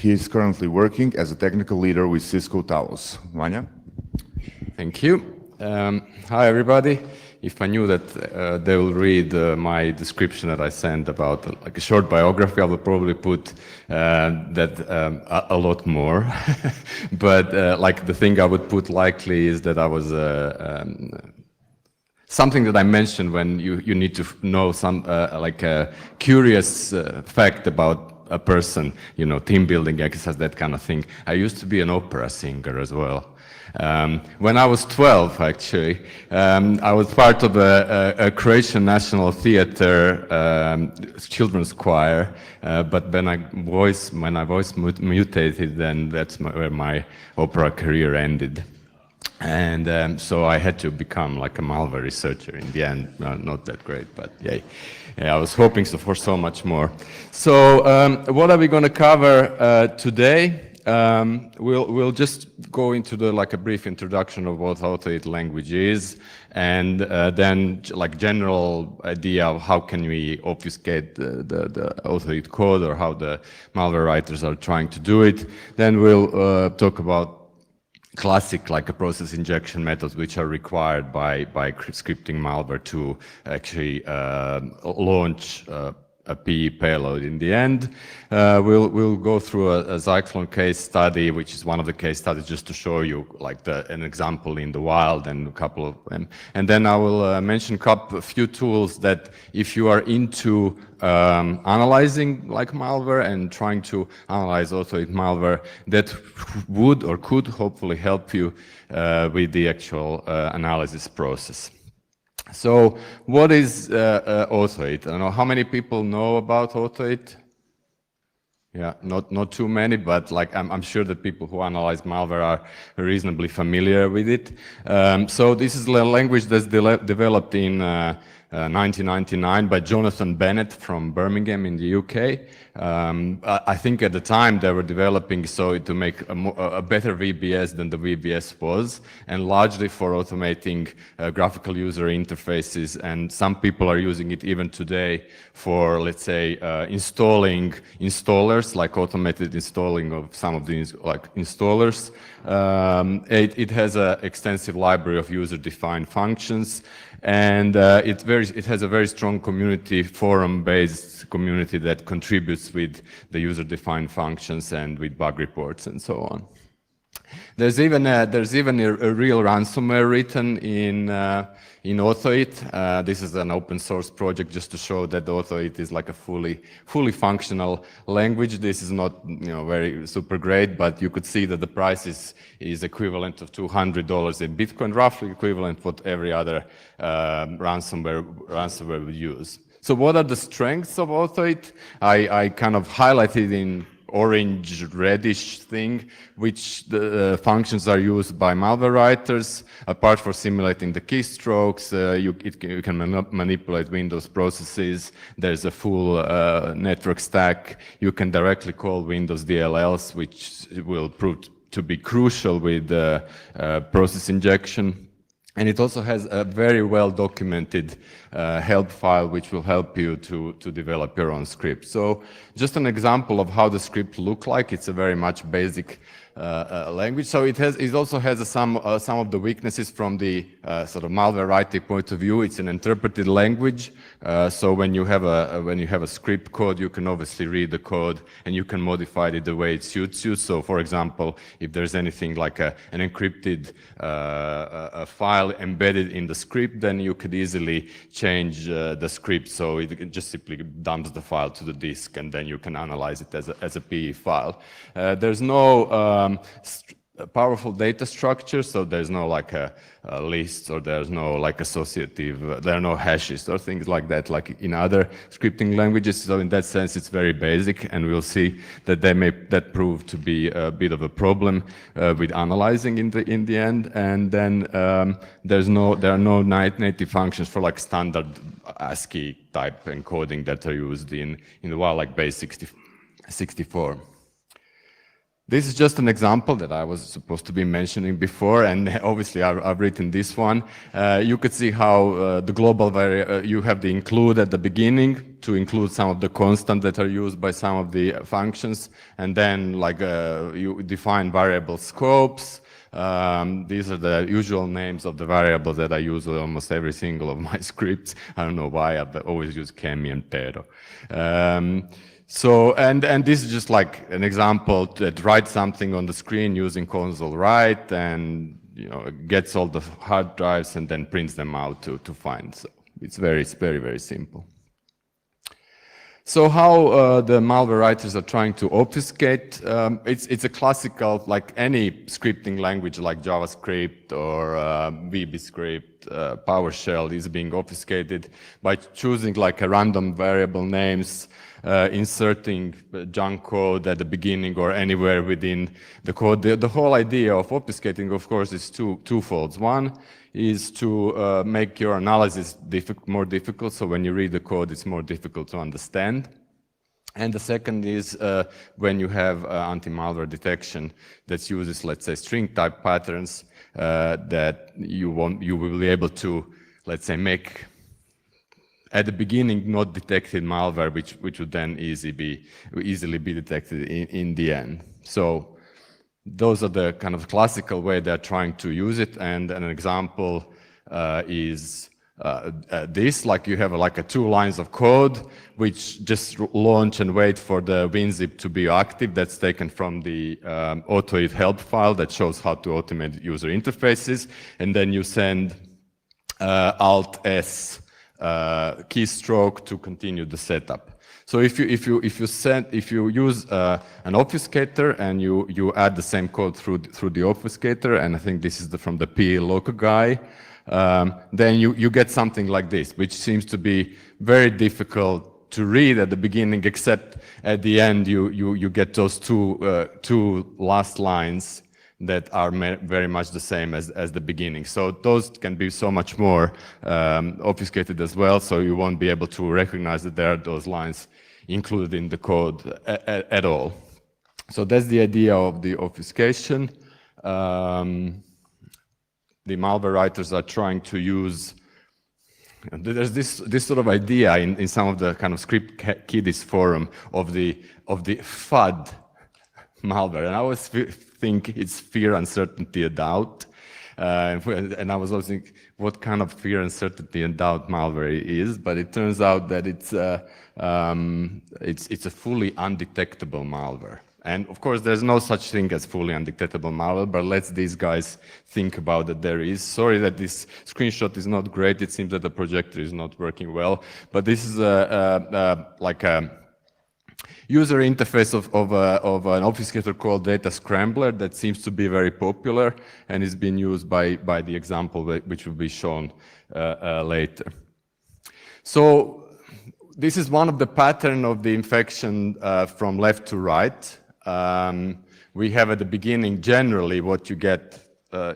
He is currently working as a technical leader with Cisco Talos. Vanja? Thank you. Hi, everybody. If I knew that they will read my description that I sent about like a short biography, I would probably put that a lot more. But like the thing I would put likely is that I was something that I mentioned when you need to know some like a curious fact about a person, you know, team building exercise, that kind of thing. I used to be an opera singer as well. When I was 12, actually, I was part of a Croatian National Theatre children's choir, but when my voice mutated, then that's where my opera career ended. And so I had to become like a malware researcher in the end. Not that great, but yay. Yeah, I was hoping for so much more. So what are we going to cover today? We'll just go into like a brief introduction of what Autoit language is, and then like general idea of how can we obfuscate the Autoit code, or how the malware writers are trying to do it. Then we'll talk about classic like a process injection methods which are required by scripting malware to actually launch a PE payload in the end. We'll go through a Zyklon case study, which is one of the case studies just to show you like an example in the wild, and a couple of them. And then I will mention a few tools that if you are into analyzing like malware and trying to analyze Autoit malware, that would or could hopefully help you with the actual analysis process. So what is Autoit? I don't know how many people know about Autoit. Yeah, not too many, but like I'm sure that people who analyze malware are reasonably familiar with it. So this is a language that's developed in 1999 by Jonathan Bennett from Birmingham in the UK. I think at the time they were developing so to make a better VBS than the VBS was, and largely for automating graphical user interfaces. And some people are using it even today for, let's say, installing installers, like automated installing of some of these like installers. It has an extensive library of user-defined functions, and it has a very strong community, forum-based community that contributes with the user-defined functions and with bug reports and so on. There's even a real ransomware written in Autoit. This is an open source project just to show that Autoit is like a fully functional language. This is not very super great, but you could see that the price is equivalent of $200 in Bitcoin, roughly equivalent what every other ransomware would use. So what are the strengths of Autoit? I kind of highlighted in orange reddish thing, which the functions are used by malware writers. Apart from simulating the keystrokes, you can manipulate Windows processes. There's a full network stack. You can directly call Windows DLLs, which will prove to be crucial with process injection. And it also has a very well documented help file which will help you to develop your own script. So just an example of how the script look like. It's a very much basic language. So it also has some of the weaknesses from the sort of malware writing point of view. It's an interpreted language. So when you have a script code, you can obviously read the code and you can modify it the way it suits you. So for example, if there's anything like an encrypted a file embedded in the script, then you could easily change the script so it just simply dumps the file to the disk, and then you can analyze it as a PE file. There's no powerful data structure, so there's no like a list, or there's no like associative, there are no hashes or things like that like in other scripting languages. So in that sense it's very basic, and we'll see that that prove to be a bit of a problem with analyzing in the end. And then there are no native functions for like standard ASCII type encoding that are used in the wild, like base 64. This is just an example that I was supposed to be mentioning before, and obviously I've written this one. You could see how the global you have the include at the beginning to include some of the constants that are used by some of the functions, and then like you define variable scopes. These are the usual names of the variables that I use in almost every single of my scripts. I don't know why, I always use Chemi and Pero. So, and this is just like an example that writes something on the screen using console write, and gets all the hard drives and then prints them out to find. So it's very, very simple. So how the malware writers are trying to obfuscate? It's a classical, like any scripting language like JavaScript or VBScript, PowerShell is being obfuscated by choosing like a random variable names, inserting junk code at the beginning or anywhere within the code. The whole idea of obfuscating, of course, is twofold. One is to make your analysis more difficult, so when you read the code, it's more difficult to understand. And the second is when you have anti-malware detection that uses, let's say, string type patterns that you will be able to, let's say, make at the beginning not detected malware, which would then easily be detected in the end. So those are the kind of classical way they're trying to use it, and an example is this, like you have like a 2 lines of code which just launch and wait for the WinZip to be active. That's taken from the Autoit help file that shows how to automate user interfaces, and then you send Alt-S keystroke to continue the setup. So if you use an obfuscator and you add the same code through the obfuscator, and I think this is from the ploc guy, then you get something like this, which seems to be very difficult to read at the beginning, except at the end you get those two last lines that are very much the same as the beginning. So those can be so much more obfuscated as well, so you won't be able to recognize that there are those lines included in the code at all. So that's the idea of the obfuscation. The malware writers are trying to use, there's this sort of idea in some of the kind of script kiddies forum of the FUD malware, and I always think it's fear, uncertainty, and doubt. And I was always thinking what kind of fear, uncertainty, and doubt malware is, but it turns out that it's a fully undetectable malware. And of course, there's no such thing as fully undetectable malware, but let's these guys think about that there is. Sorry that this screenshot is not great. It seems that the projector is not working well, but this is like a user interface of an obfuscator called Data Scrambler that seems to be very popular and is being used by the example which will be shown later. So this is one of the pattern of the infection from left to right. We have at the beginning, generally, what you get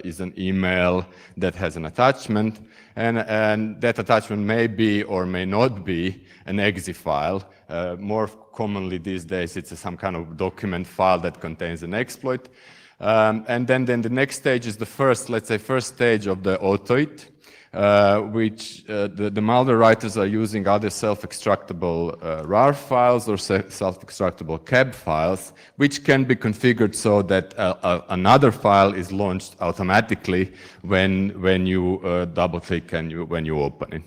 is an email that has an attachment, and that attachment may be or may not be an exe file. More commonly these days, it's some kind of document file that contains an exploit. And then the next stage is the first, let's say, first stage of the Autoit, which the malware writers are using either self-extractable RAR files or self-extractable CAB files, which can be configured so that another file is launched automatically when you double-click and when you open it.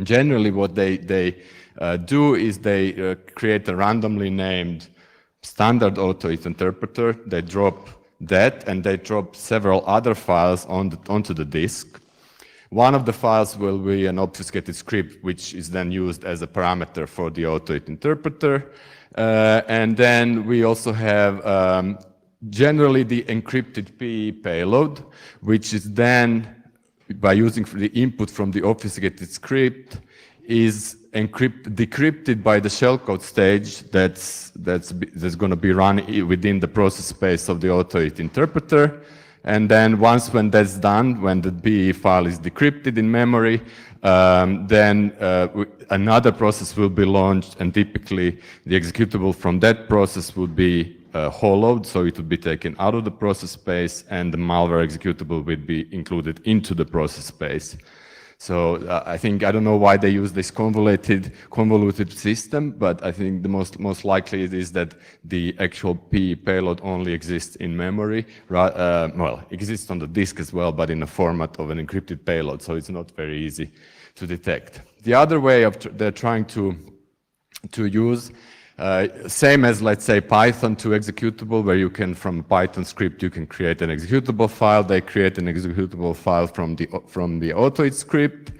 Generally, what they do is they create a randomly named standard Autoit interpreter. They drop that, and they drop several other files onto the disk. One of the files will be an obfuscated script, which is then used as a parameter for the Autoit interpreter. And then we also have generally the encrypted PE payload, which is then, by using the input from the obfuscated script, is decrypted by the shellcode stage that's going to be run within the process space of the Autoit interpreter. And then when that's done, when the PE file is decrypted in memory, then another process will be launched, and typically the executable from that process will be hollowed, so it would be taken out of the process space, and the malware executable would be included into the process space. So I don't know why they use this convoluted system, but I think the most likely it is that the actual payload only exists in memory, well, exists on the disk as well, but in the format of an encrypted payload, so it's not very easy to detect. The other way they're trying to use, same as, let's say, Python to executable, where you can, from Python script, you can create an executable file. They create an executable file from the Autoit script,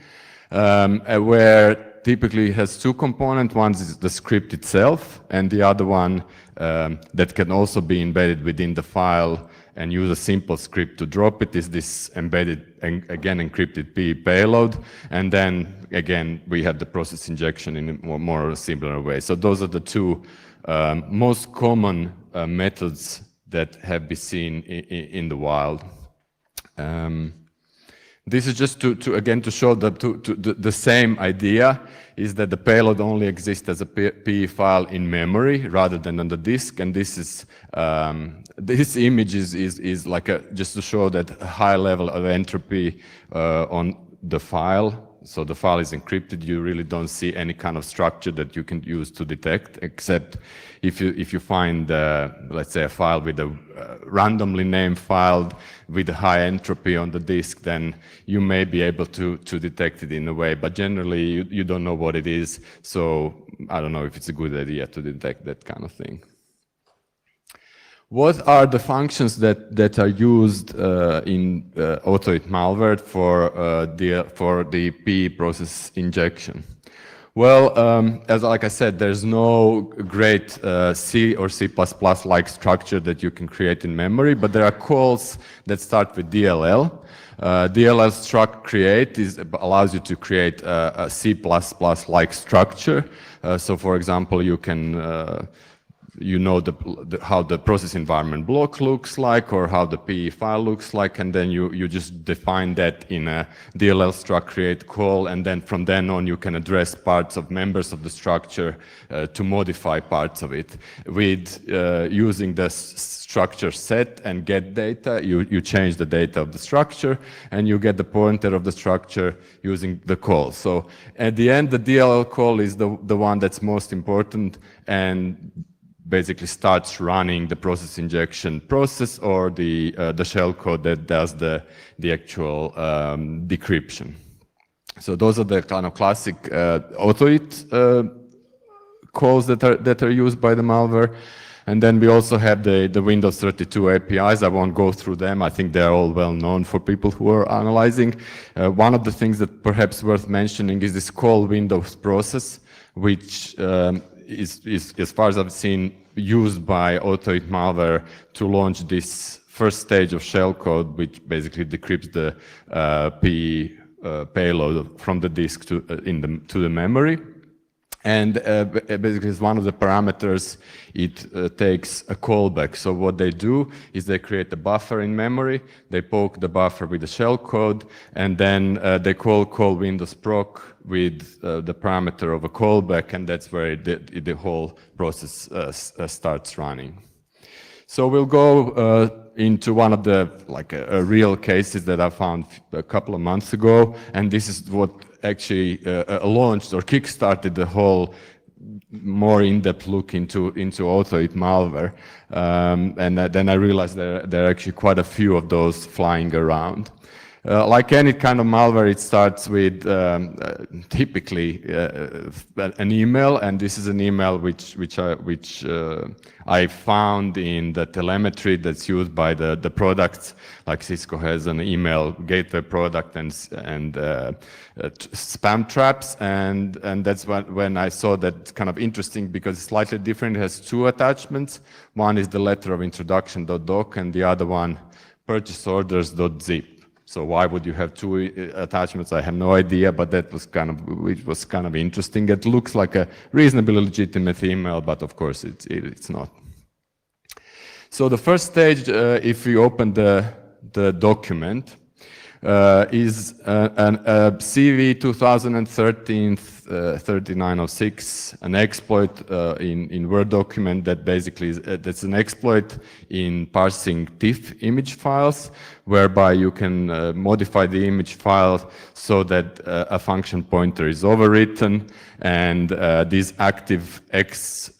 where typically it has two components. One is the script itself, and the other one that can also be embedded within the file and use a simple script to drop it is this embedded, again, encrypted payload. And then, again, we have the process injection in a more similar way. So those are the two most common methods that have been seen in the wild. This is just to show that the same idea is that the payload only exists as a PE file in memory rather than on the disk, and this is this image is like just to show that high level of entropy on the file. So the file is encrypted. You really don't see any kind of structure that you can use to detect, except if you find, let's say, a file with a randomly named file with a high entropy on the disk, then you may be able to detect it in a way. But generally, you don't know what it is. So I don't know if it's a good idea to detect that kind of thing. What are the functions that are used in Autoit malware for the PE process injection? Well, like I said, there's no great C or C++ like structure that you can create in memory, but there are calls that start with DLL. DLL struct create allows you to create a C++ like structure. So, for example, you can you know how the process environment block looks like, or how the PE file looks like, and then you just define that in a DLL struct create call, and then from then on you can address parts of members of the structure to modify parts of it. With using the structure set and get data, you change the data of the structure, and you get the pointer of the structure using the call. So at the end, the DLL call is the one that's most important, and basically starts running the process injection process, or the shell code that does the actual decryption. So those are the kind of classic Autoit calls that are used by the malware. And then we also have the Windows 32 APIs. I won't go through them. I think they're all well known for people who are analyzing. One of the things that perhaps worth mentioning is this call Windows process, which is, as far as I've seen, used by Autoit malware to launch this first stage of shellcode, which basically decrypts the PE payload from the disk to the memory. And basically, as one of the parameters, it takes a callback. So what they do is they create a buffer in memory, they poke the buffer with the shellcode, and then they call Windows proc with the parameter of a callback, and that's where the whole process starts running. So we'll go into one of the real cases that I found a couple of months ago, and this is what actually launched or kickstarted the whole more in-depth look into Autoit malware, and then I realized there are actually quite a few of those flying around. Like any kind of malware, it starts with typically an email, and this is an email which I found in the telemetry that's used by the products. Like Cisco has an email gateway product and spam traps, and that's when I saw that kind of interesting, because it's slightly different. It has two attachments. One is the letter of introduction.doc, and the other one purchaseorders.zip. So why would you have two attachments? I have no idea, but that was kind of interesting. It looks like a reasonably legitimate email, but of course it's not. So the first stage, if you open the document, is a CV 2013 FSec2017 an exploit in Word document that basically that's an exploit in parsing TIFF image files, whereby you can modify the image file so that a function pointer is overwritten, and these active X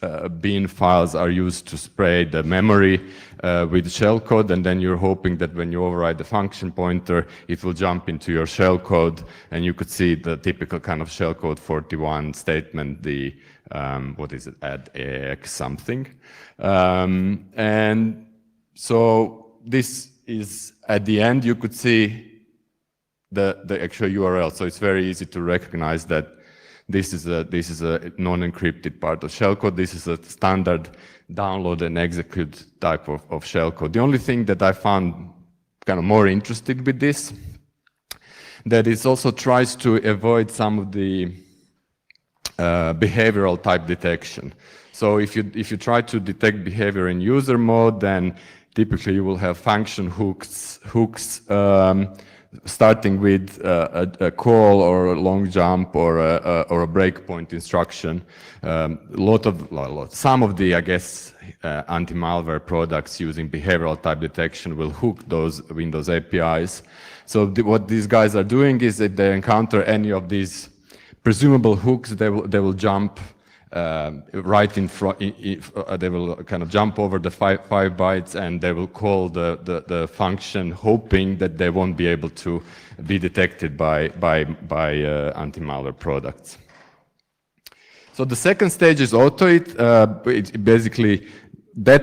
bin files are used to spray the memory with shellcode, and then you're hoping that when you override the function pointer, it will jump into your shellcode, and you could see the typical kind of shellcode 41 statement, the what is it, add AX something. And so this is, at the end, you could see the actual URL. So it's very easy to recognize that this is a non-encrypted part of shellcode. This is a standard download and execute type of shellcode. The only thing that I found kind of more interesting with this, that it also tries to avoid some of the behavioral type detection. So if you try to detect behavior in user mode, then typically you will have function hooks starting with a call or a long jump or a breakpoint instruction. Some of the, I guess, anti-malware products using behavioral type detection will hook those Windows APIs. So what these guys are doing is that they encounter any of these presumable hooks, they will jump right in front. They will kind of jump over the five bytes, and they will call the function, hoping that they won't be able to be detected by anti-malware products. So the second stage is Autoit. It basically,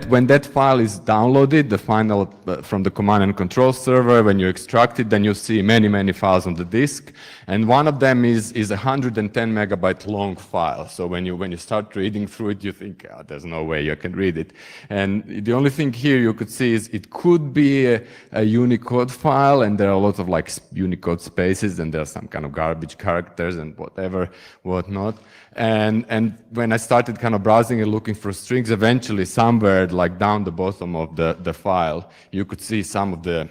when that file is downloaded, the final from the command and control server, when you extract it, then you see many files on the disk, and one of them is a 110 megabyte long file. So when you start reading through it, you think, oh, there's no way you can read it. And the only thing here you could see is it could be a Unicode file, and there are a lot of like Unicode spaces, and there's some kind of garbage characters and whatnot. And when I started kind of browsing and looking for strings, eventually somewhere like down the bottom of the file, you could see some of the,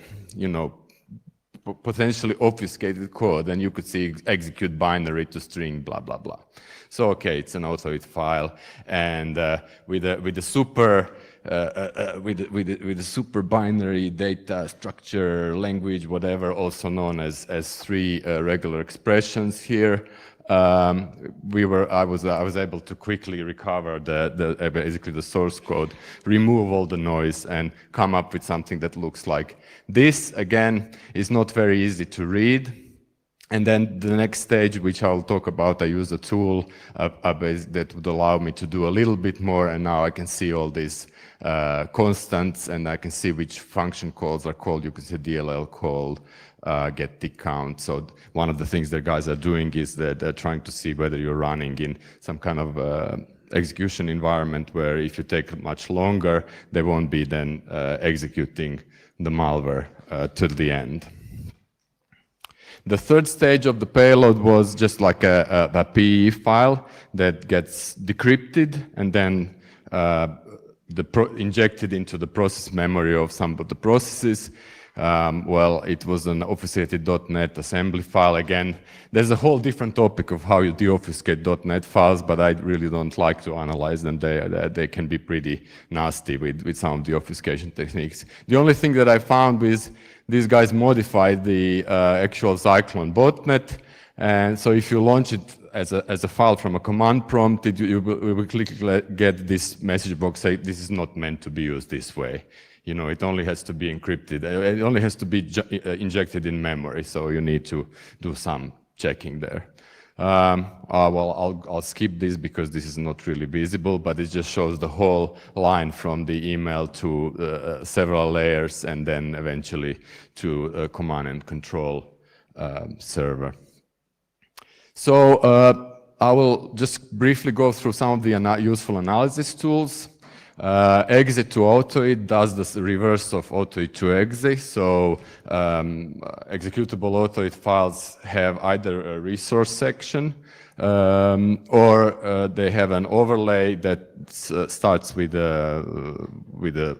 potentially obfuscated code, and you could see execute binary to string, blah, blah, blah. So, okay, it's an Autoit file, and with the super binary data structure language, whatever, also known as three regular expressions here. I was able to quickly recover basically the source code, remove all the noise, and come up with something that looks like this. Again, is not very easy to read. And then the next stage, which I'll talk about, I use a tool that would allow me to do a little bit more, and now I can see all these constants, and I can see which function calls are called. You can see DLL called, get tick count. So one of the things that guys are doing is that they're trying to see whether you're running in some kind of execution environment where if you take much longer, they won't be then executing the malware till the end. The third stage of the payload was just like a PE file that gets decrypted and then injected into the process memory of some of the processes. Well, it was an obfuscated.NET assembly file. Again, there's a whole different topic of how you deobfuscate .NET files, but I really don't like to analyze them. They can be pretty nasty with some of the obfuscation techniques. The only thing that I found is these guys modified the actual Cyclone botnet, and so if you launch it as a file from a command prompt, you will get this message box saying this is not meant to be used this way. It only has to be encrypted. It only has to be injected in memory, so you need to do some checking there. Well, I'll skip this because this is not really visible, but it just shows the whole line from the email to several layers and then eventually to a command and control server. So I will just briefly go through some of the useful analysis tools. Exit to Autoit does the reverse of Autoit to exit. So executable Autoit files have either a resource section or they have an overlay that starts with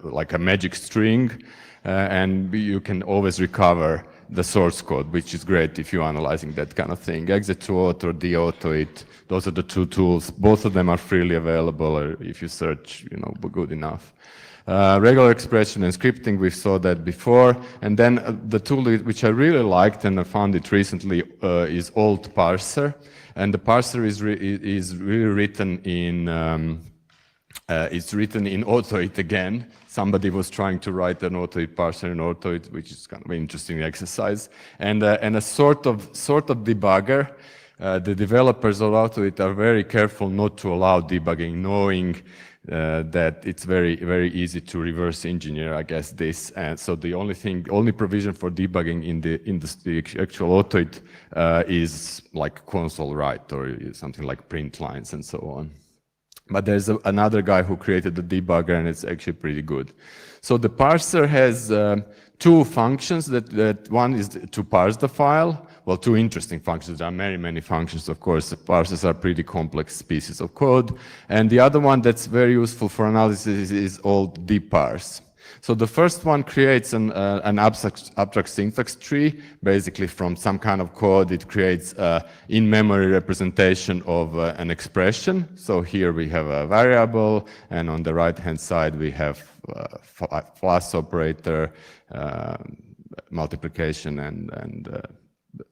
like a magic string, and you can always recover the source code, which is great if you're analyzing that kind of thing. Exit2Auth or the Autoit, those are the two tools. Both of them are freely available, or if you search, good enough. Regular expression and scripting, we saw that before. And then the tool which I really liked, and I found it recently, is Alt Parser. And the parser is really written in, it's written in Autoit again. Somebody was trying to write an Autoit parser in Autoit, which is kind of an interesting exercise. And a sort of debugger. The developers of Autoit are very careful not to allow debugging, knowing that it's very, very easy to reverse engineer, I guess, this. And so the only provision for debugging in the actual Autoit is like console write or something like print lines and so on. But there's another guy who created the debugger, and it's actually pretty good. So the parser has two functions. That one is to parse the file. Well, two interesting functions. There are many, many functions, of course. The parsers are pretty complex pieces of code. And the other one that's very useful for analysis is called deparse. So the first one creates an abstract syntax tree, basically from some kind of code. It creates in-memory representation of an expression. So here we have a variable, and on the right-hand side we have plus operator, multiplication, and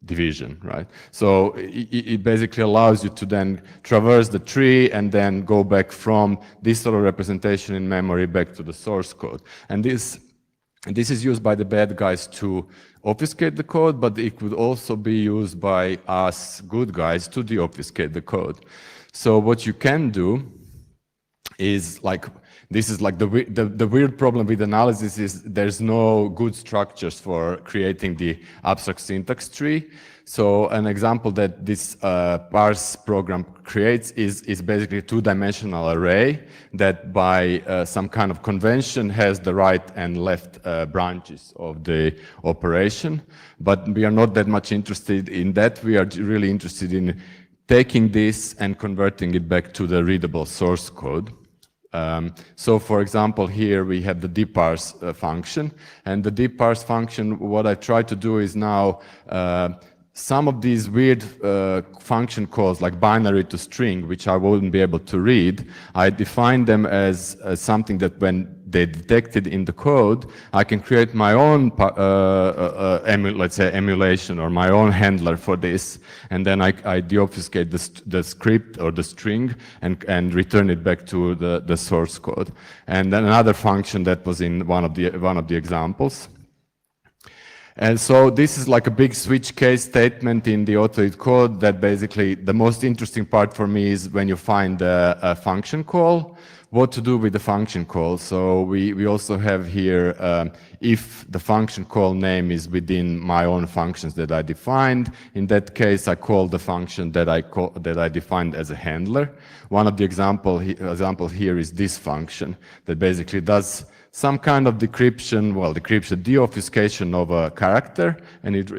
division, right? So it basically allows you to then traverse the tree and then go back from this sort of representation in memory back to the source code. And this is used by the bad guys to obfuscate the code, but it could also be used by us good guys to deobfuscate the code. So what you can do is this is like the weird problem with analysis is there's no good structures for creating the abstract syntax tree. So an example that this parse program creates is basically a two-dimensional array that by some kind of convention has the right and left branches of the operation. But we are not that much interested in that. We are really interested in taking this and converting it back to the readable source code. So for example, here we have the deparse function, and the deparse function, what I try to do is now some of these weird function calls like binary to string, which I wouldn't be able to read, I define them as something that when they detected in the code, I can create my own, let's say, emulation or my own handler for this, and then I deobfuscate the script or the string and return it back to the source code. And then another function that was in one of the examples. And so this is like a big switch case statement in the Autoit code that basically the most interesting part for me is when you find a function call, what to do with the function call. So we also have here if the function call name is within my own functions that I defined. In that case, I call the function that I defined as a handler. One of the examples here is this function that basically does some kind of decryption, deobfuscation of a character, and it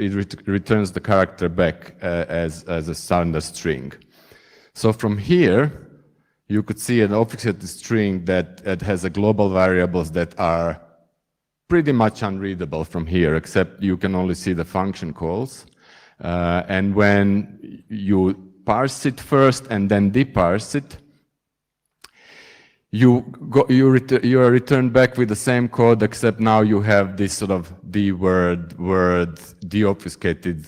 returns the character back as a standard string. So from here, you could see an obfuscated string that has a global variables that are pretty much unreadable from here, except you can only see the function calls. And when you parse it first and then deparse it, you are returned back with the same code, except now you have this sort of word deobfuscated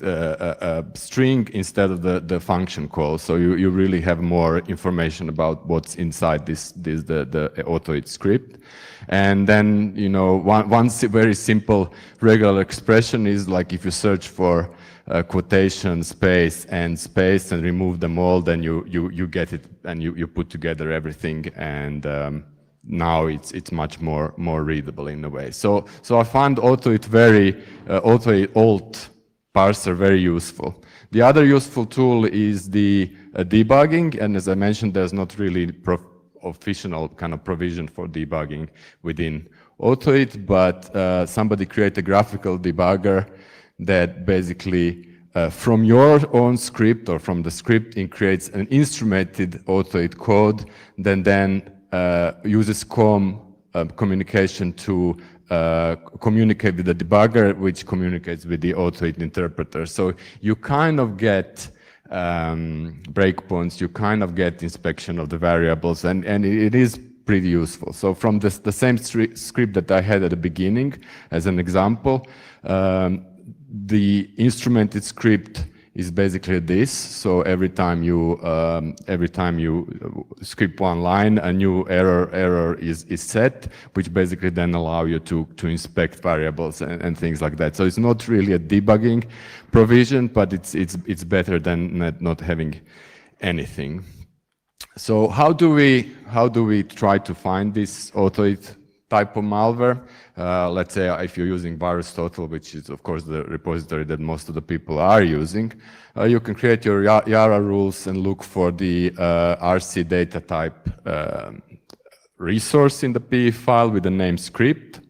string instead of the function call. So you really have more information about what's inside the Autoit script. And then one very simple regular expression is like if you search for quotation, space and remove them all, then you get it and you put together everything, and now it's much more readable in a way. So I found Autoit Alt Parser very useful. The other useful tool is the debugging, and as I mentioned, there's not really official kind of provision for debugging within Autoit, but somebody create a graphical debugger that basically from your own script or from the script it creates an instrumented Autoit code, then uses communication to communicate with the debugger, which communicates with the Autoit interpreter. So you kind of get breakpoints, you kind of get inspection of the variables, and it is pretty useful. So from the same script that I had at the beginning, as an example, the instrumented script is basically this. So every time you script one line, a new error is set, which basically then allow you to inspect variables and things like that. So it's not really a debugging provision, but it's better than not having anything. So how do we try to find this Autoit type of malware? Let's say if you're using VirusTotal, which is of course the repository that most of the people are using, you can create your Yara rules and look for the RC data type resource in the PE file with the name script,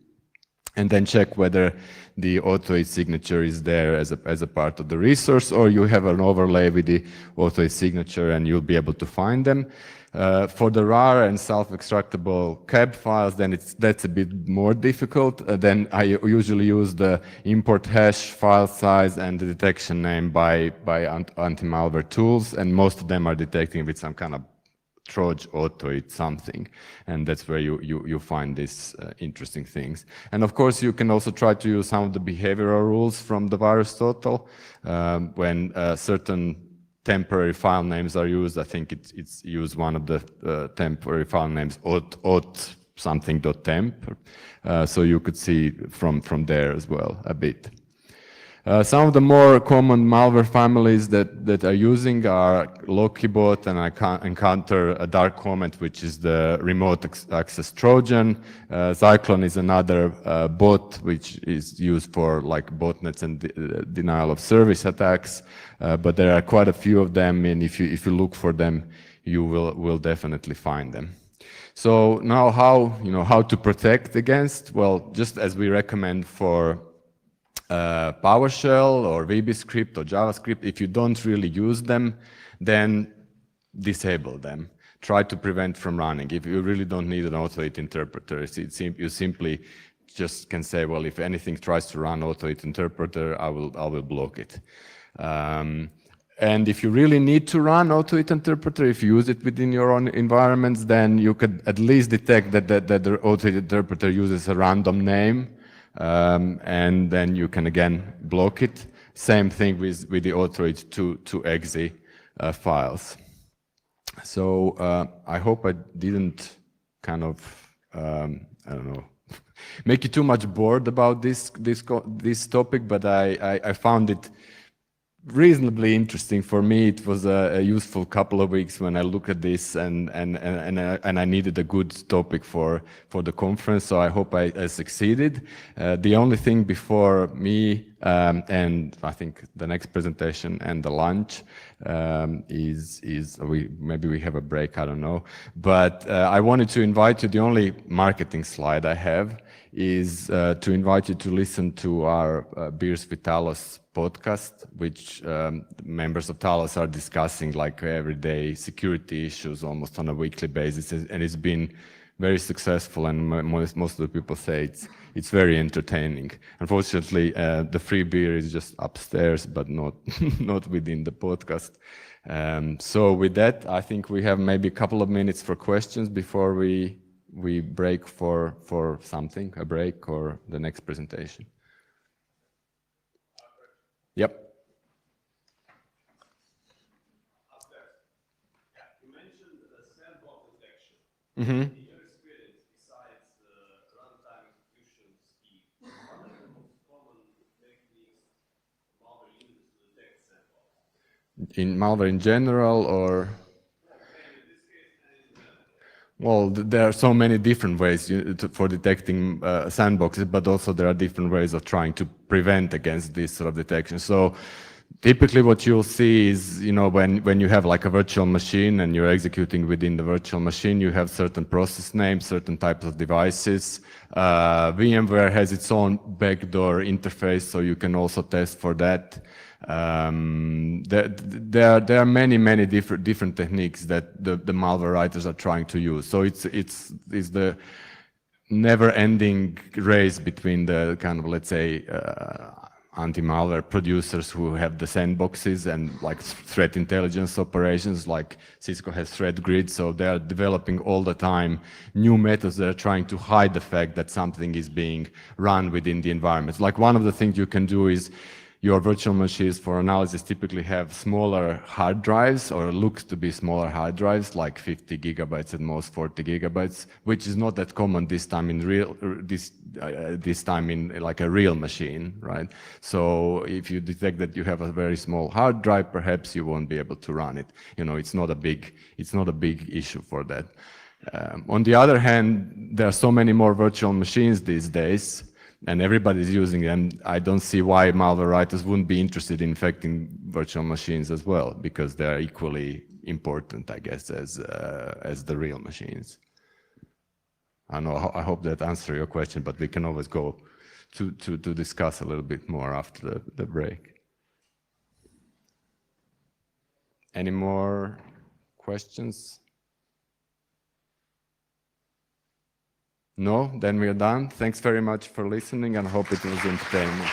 and then check whether the Autoit signature is there as a part of the resource, or you have an overlay with the Autoit signature and you'll be able to find them. For the RAR and self-extractable CAB files, then that's a bit more difficult. Then I usually use the import hash, file size, and the detection name by anti-malware tools, and most of them are detecting with some kind of Troj, Autoit, something, and that's where you find these interesting things. And of course, you can also try to use some of the behavioral rules from the VirusTotal when certain temporary file names are used. I think it's used one of the temporary file names, aut something.temp. So you could see from there as well a bit. Some of the more common malware families that are using are Lokibot, and I encounter a dark comment, which is the remote access Trojan. Zyklon is another bot which is used for like botnets and denial of service attacks. But there are quite a few of them, and if you look for them, you will definitely find them. So now how to protect against? Well, just as we recommend for PowerShell or VBScript or JavaScript, if you don't really use them, then disable them. Try to prevent from running. If you really don't need an Autoit interpreter, you simply just can say, well, if anything tries to run Autoit interpreter, I will block it. And if you really need to run Autoit interpreter, if you use it within your own environments, then you could at least detect that the Autoit interpreter uses a random name. And then you can again block it. Same thing with the Autoit to exe files. So I hope I didn't kind of I don't know, make you too much bored about this topic, but I found it reasonably interesting. For me, it was a useful couple of weeks when I look at this, and I needed a good topic for the conference. So I hope I succeeded. The only thing before me and I think the next presentation and the lunch is maybe we have a break. I don't know, but I wanted to invite you. The only marketing slide I have is to invite you to listen to our Beers with Talos podcast, which members of Talos are discussing like everyday security issues almost on a weekly basis, and it's been very successful, and most of the people say it's very entertaining. Unfortunately, the free beer is just upstairs, but not not within the podcast. So with that, I think we have maybe a couple of minutes for questions before we break for something, a break or the next presentation. Yep. You mentioned sandbox detection. Mm-hmm. In your experience, besides runtime execution speed, what are the most common techniques malware uses to detect sandbox? In malware in general, or? In this case, and in general. Well, there are so many different ways for detecting sandboxes, but also there are different ways of trying to prevent against this sort of detection. So typically what you'll see is, when you have like a virtual machine and you're executing within the virtual machine, you have certain process names, certain types of devices. VMware has its own backdoor interface, so you can also test for that. There are many different techniques that the malware writers are trying to use. So it's the never-ending race between the kind of, let's say, anti-malware producers who have the sandboxes and like threat intelligence operations, like Cisco has threat grid, so they are developing all the time new methods that are trying to hide the fact that something is being run within the environment. Like one of the things you can do is your virtual machines for analysis typically have smaller hard drives, or looks to be smaller hard drives, like 50 gigabytes at most 40 gigabytes, which is not that common this time in this time in like a real machine, right? So if you detect that you have a very small hard drive, perhaps you won't be able to run it. You know, it's not a big issue for that. On the other hand, there are so many more virtual machines these days, and everybody's using them. I don't see why malware writers wouldn't be interested in infecting virtual machines as well, because they're equally important, I guess, as the real machines. I know. I hope that answers your question, but we can always go to discuss a little bit more after the break. Any more questions? No? Then we are done. Thanks very much for listening, and I hope it was entertaining.